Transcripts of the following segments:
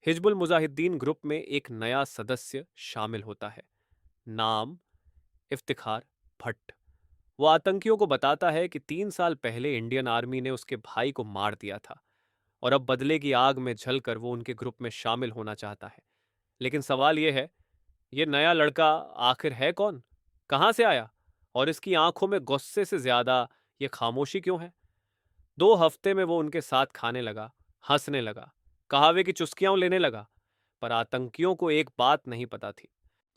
Hizbul Mujahideen group में एक नया सदस्य शामिल होता है। नाम इफ्तिखार भट्ट। वो आतंकियों को बताता है कि 3 साल पहले इंडियन आर्मी ने उसके भाई को मार दिया था और अब बदले की आग में जलकर वो उनके ग्रुप में शामिल होना चाहता है। लेकिन सवाल यह है, ये नया लड़का आखिर है कौन, कहां से आया, और इसकी आंखों में गुस्से से ज्यादा ये खामोशी क्यों है। 2 हफ्ते में वो उनके साथ खाने लगा, हंसने लगा, कहावे की चुस्कियां लेने लगा। पर आतंकियों को एक बात नहीं पता थी,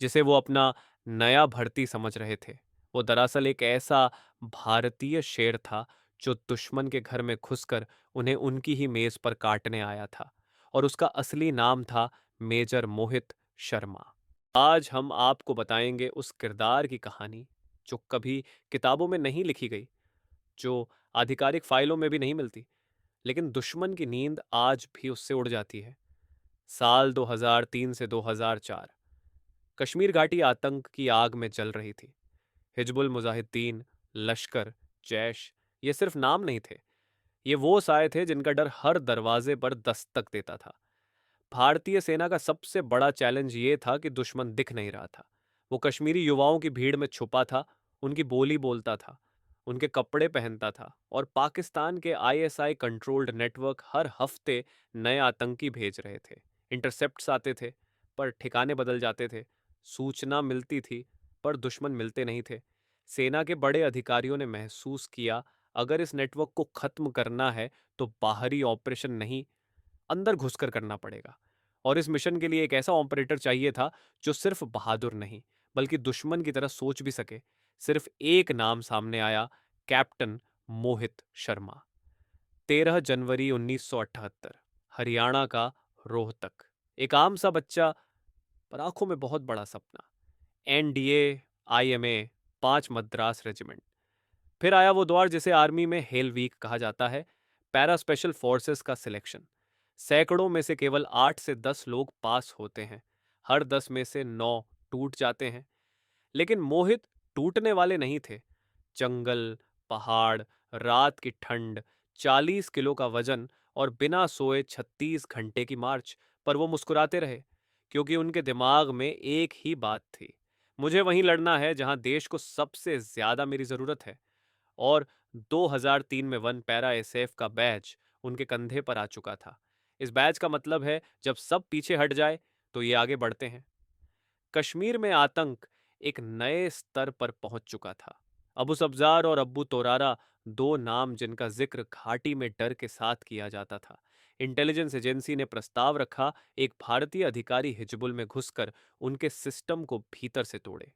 जिसे वो अपना नया भर्ती समझ रहे थे। वो दरअसल एक ऐसा भारतीय शेर था जो दुश्मन के घर में घुसकर उन्हें उनकी ही मेज पर काटने आया था, और उसका असली नाम था मेजर मोहित शर्मा। आज हम आपको बताएंगे उस किरदार की कहानी जो कभी किताबों में नहीं लिखी गई, जो आधिकारिक फाइलों में भी नहीं मिलती, लेकिन दुश्मन की नींद आज भी उससे उड़ जाती है। साल 2003 से 2004, कश्मीर घाटी आतंक की आग में जल रही थी। हिजबुल मुजाहिद्दीन, लश्कर, जैश, ये सिर्फ नाम नहीं थे। ये वो साए थे जिनका डर हर दरवाजे पर दस्तक देता था। भारतीय सेना का सबसे बड़ा चैलेंज ये था कि दुश्मन दिख नहीं रहा था। वो कश्मीरी युवाओं की भीड़ में छुपा था, उनकी बोली बोलता था, उनके कपड़े पहनता था, और पाकिस्तान के आईएसआई कंट्रोल्ड नेटवर्क हर हफ्ते नए आतंकी भेज रहे थे। इंटरसेप्ट्स आते थे, पर ठिकाने बदल जाते थे। सूचना मिलती थी, पर दुश्मन मिलते नहीं थे। सेना के बड़े अधिकारियों ने महसूस किया, अगर इस नेटवर्क को खत्म करना है तो बाहरी ऑपरेशन नहीं, अंदर घुसकर करना पड़ेगा। और इस मिशन के लिए एक ऐसा ऑपरेटर चाहिए था जो सिर्फ बहादुर नहीं, बल्कि दुश्मन की तरह सोच भी सके। सिर्फ एक नाम सामने आया, कैप्टन मोहित शर्मा। 13 जनवरी 1978, हरियाणा का रोहतक। एक आम सा बच्चा, पर आंखों में बहुत बड़ा सपना। NDA, IMA, 5 Madras regiment. फिर आया वो दौर जिसे आर्मी में हेल वीक कहा जाता है, पैरा स्पेशल फोर्सेस का सिलेक्शन। सैकड़ों में से केवल 8 से 10 लोग पास होते हैं। हर 10 में से 9 टूट जाते हैं। लेकिन मोहित टूटने वाले नहीं थे। जंगल, पहाड़, रात की ठंड, 40 किलो का वजन, और बिना सोए 36 घंटे की मार्च, पर वो मुस्कुराते रहे, क्योंकि उनके दिमाग में एक ही बात थी, मुझे वहीं लड़ना है जहां देश को सबसे ज्यादा मेरी जरूरत है। और 2003 में वन पैरा एसएफ का बैच उनके कंधे पर आ चुका था। इस बैच का मतलब है, जब सब पीछे हट जाए तो ये आगे बढ़ते हैं। कश्मीर में आतंक एक नए स्तर पर पहुंच चुका था। अबू सब्जार और अब्बू तोरारा, दो नाम जिनका जिक्र घाटी में डर के साथ किया जाता था। इंटेलिजेंस एजेंसी ने प्रस्ताव रखा, एक भारतीय अधिकारी हिजबुल में घुसकर उनके सिस्टम को भीतर से तोड़े।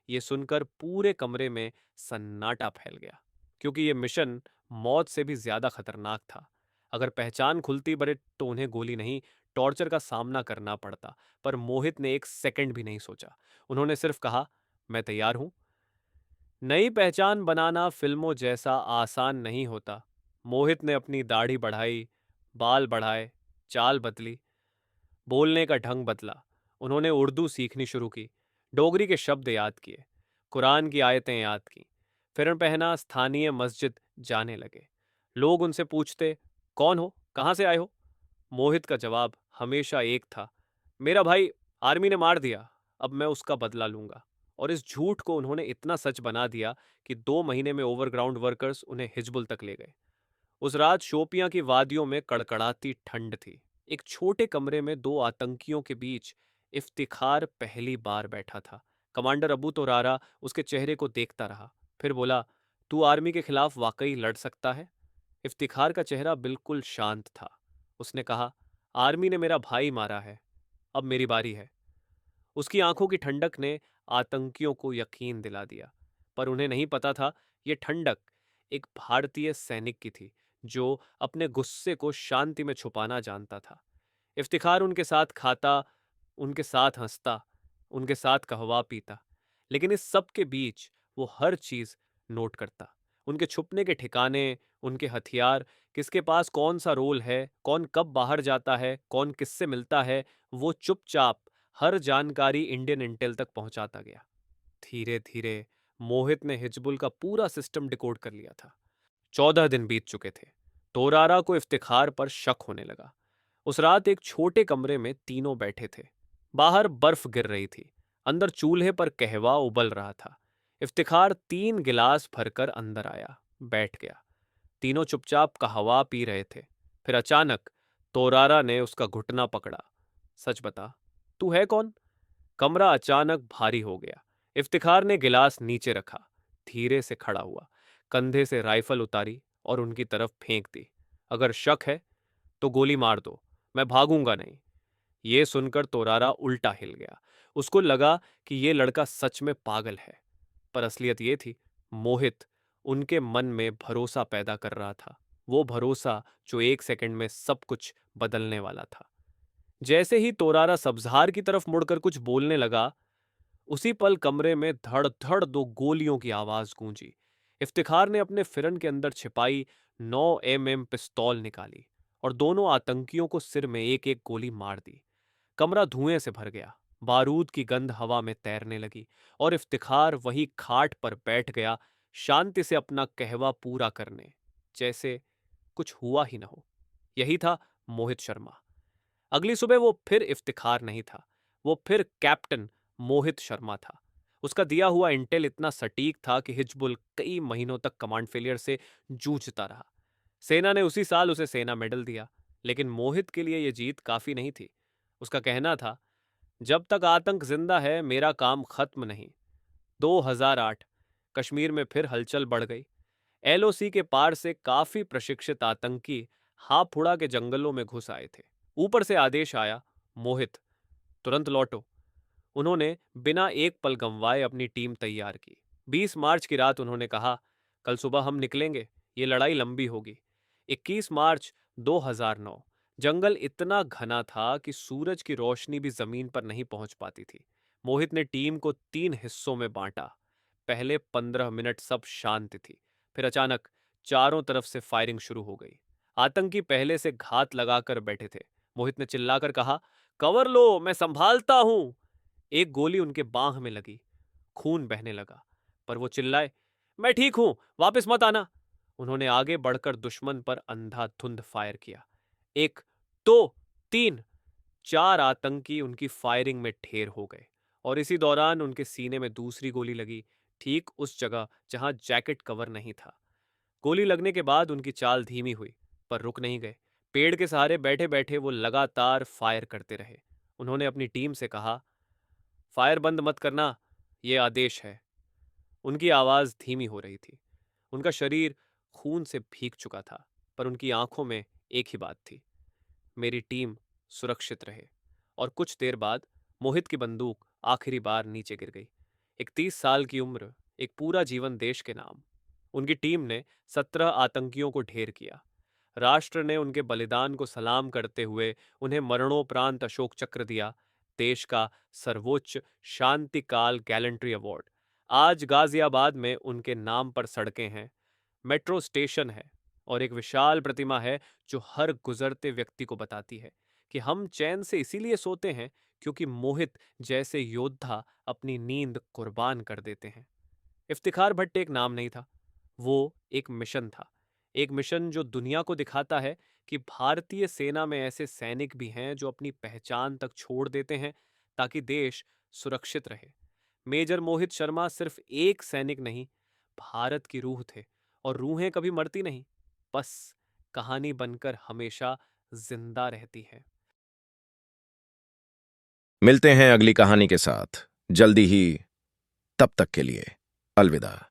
ये सुनकर पूरे कमरे में सन्नाटा फैल गया, क्योंकि ये मिशन मौत से भी ज्यादा खतरनाक था। अगर पहचान खुलती बड़े तो उन्हें गोली नहीं, टॉर्चर का सामना करना पड़ता। पर मोहित ने एक सेकंड भी नहीं सोचा। उन्होंने सिर्फ कहा, मैं तैयार हूं। नई पहचान बनाना फिल्मों जैसा आसान नहीं होता। मोहित ने अपनी दाढ़ी बढ़ाई, बाल बढ़ाए, चाल बदली, बोलने का ढंग बदला। उन्होंने उर्दू सीखनी शुरू की, डोगरी के शब्द याद किए, कुरान की आयतें याद की। फिर पहना, स्थानीय मस्जिद जाने लगे। लोग उनसे पूछते, कौन हो, कहाँ से आए हो। मोहित का जवाब हमेशा एक था, मेरा भाई आर्मी ने मार दिया, अब मैं उसका बदला लूंगा। और इस झूठ को उन्होंने इतना सच बना दिया कि 2 महीने में ओवरग्राउंड वर्कर्स उन्हें हिजबुल तक ले गए। उस रात शोपियां की वादियों में कड़कड़ाती ठंड थी। एक छोटे कमरे में दो आतंकियों के बीच इफ्तिखार पहली बार बैठा था। कमांडर अबू तोरारा उसके चेहरे को देखता रहा, फिर बोला, तू आर्मी के खिलाफ वाकई लड़ सकता है। इफ्तिखार का चेहरा बिल्कुल शांत था। उसने कहा, आर्मी ने मेरा भाई मारा है, अब मेरी बारी है। उसकी आंखों की ठंडक ने आतंकियों को यकीन दिला दिया, पर उन्हें नहीं पता था, यह ठंडक एक भारतीय सैनिक की थी, जो अपने गुस्से को शांति में छुपाना जानता था। इफ्तिखार उनके साथ खाता, उनके साथ हंसता, उनके साथ कहवा पीता, लेकिन इस सब के बीच वो हर चीज नोट करता। उनके छुपने के ठिकाने, उनके हथियार, किसके पास कौन सा रोल है, कौन कब बाहर जाता है, कौन किससे मिलता है। वो चुपचाप हर जानकारी इंडियन इंटेल तक पहुंचाता गया। धीरे धीरे मोहित ने हिजबुल का पूरा सिस्टम डिकोड कर लिया था। 14 दिन बीत चुके थे। तोरारा को इफ्तिखार पर शक होने लगा। उस रात एक छोटे कमरे में तीनों बैठे थे। बाहर बर्फ गिर रही थी, अंदर चूल्हे पर कहवा उबल रहा था। इफ्तिखार 3 गिलास भरकर अंदर आया, बैठ गया। तीनों चुपचाप कहवा पी रहे थे। फिर अचानक तोरारा ने उसका घुटना पकड़ा। सच बता, तू है कौन? कमरा अचानक भारी हो गया। इफ्तिखार ने गिलास नीचे रखा, धीरे से खड़ा हुआ, कंधे से राइफल उतारी और उनकी तरफ फेंक दी। अगर शक है तो गोली मार दो, मैं भागूंगा नहीं। ये सुनकर तोरारा उल्टा हिल गया। उसको लगा कि ये लड़का सच में पागल है। पर असलियत ये थी, मोहित उनके मन में भरोसा पैदा कर रहा था। वो भरोसा जो 1 सेकंड में सब कुछ बदलने वाला था। जैसे ही तोरारा सब्जार की तरफ मुड़कर कुछ बोलने लगा, उसी पल कमरे में धड़ धड़ 2 गोलियों की आवाज गूंजी। इफ्तिखार ने अपने फिरन के अंदर छिपाई 9 mm पिस्तौल निकाली और दोनों आतंकियों को सिर में एक एक गोली मार दी। कमरा धुएं से भर गया, बारूद की गंध हवा में तैरने लगी और इफ्तिखार वही खाट पर बैठ गया, शांति से अपना कहवा पूरा करने, जैसे कुछ हुआ ही न हो। यही था मोहित शर्मा। अगली सुबह वो फिर इफ्तिखार नहीं था, वो फिर कैप्टन मोहित शर्मा था। उसका दिया हुआ इंटेल इतना सटीक था कि हिजबुल कई महीनों तक कमांड फेलियर से जूझता रहा। सेना ने उसी साल उसे सेना मेडल दिया, लेकिन मोहित के लिए यह जीत काफी नहीं थी। उसका कहना था, जब तक आतंक जिंदा है मेरा काम खत्म नहीं। 2008 कश्मीर में फिर हलचल बढ़ गई। एलओसी के पार से काफी प्रशिक्षित आतंकी हापुड़ा के जंगलों में घुस आए थे। ऊपर से आदेश आया, मोहित तुरंत लौटो। उन्होंने बिना एक पल गंवाए अपनी टीम तैयार की। 20 मार्च की रात उन्होंने कहा, कल सुबह हम निकलेंगे, ये लड़ाई लंबी होगी। 21 मार्च 2009 जंगल इतना घना था कि सूरज की रोशनी भी जमीन पर नहीं पहुंच पाती थी। मोहित ने टीम को 3 हिस्सों में बांटा। पहले 15 मिनट सब शांत थी, फिर अचानक चारों तरफ से फायरिंग शुरू हो गई। आतंकी पहले से घात लगाकर बैठे थे। मोहित ने चिल्लाकर कहा, कवर लो, मैं संभालता हूं। एक गोली उनके बांह में लगी, खून बहने लगा, पर वो चिल्लाए, मैं ठीक हूं, वापस मत आना। उन्होंने आगे बढ़कर दुश्मन पर अंधाधुंध फायर किया। 1, 2, 3, 4 आतंकी उनकी फायरिंग में ढेर हो गए और इसी दौरान उनके सीने में दूसरी गोली लगी, ठीक उस जगह जहां जैकेट कवर नहीं था। गोली लगने के बाद उनकी चाल धीमी हुई, पर रुक नहीं गए। पेड़ के सहारे बैठे बैठे वो लगातार फायर करते रहे। उन्होंने अपनी टीम से कहा, फायर बंद मत करना, ये आदेश है। उनकी आवाज धीमी हो रही थी, उनका शरीर खून से भीग चुका था, पर उनकी आंखों में एक ही बात थी, मेरी टीम सुरक्षित रहे। और कुछ देर बाद मोहित की बंदूक आखिरी बार नीचे गिर गई। 31 साल की उम्र, एक पूरा जीवन देश के नाम। उनकी टीम ने 17 आतंकियों को ढेर किया। राष्ट्र ने उनके बलिदान को सलाम करते हुए उन्हें मरणोपरांत अशोक चक्र दिया, देश का सर्वोच्च शांति काल गैलेंट्री अवार्ड। आज गाजियाबाद में उनके नाम पर सड़कें हैं, मेट्रो स्टेशन है और एक विशाल प्रतिमा है जो हर गुजरते व्यक्ति को बताती है कि हम चैन से इसीलिए सोते हैं क्योंकि मोहित जैसे योद्धा अपनी नींद कुर्बान कर देते हैं। इफ्तिखार भट्ट एक नाम नहीं था, वो एक मिशन था। एक मिशन जो दुनिया को दिखाता है कि भारतीय सेना में ऐसे सैनिक भी हैं जो अपनी पहचान तक छोड़ देते हैं ताकि देश सुरक्षित रहे। मेजर मोहित शर्मा सिर्फ एक सैनिक नहीं, भारत की रूह थे, और रूहें कभी मरती नहीं, बस कहानी बनकर हमेशा जिंदा रहती है। मिलते हैं अगली कहानी के साथ जल्दी ही। तब तक के लिए अलविदा।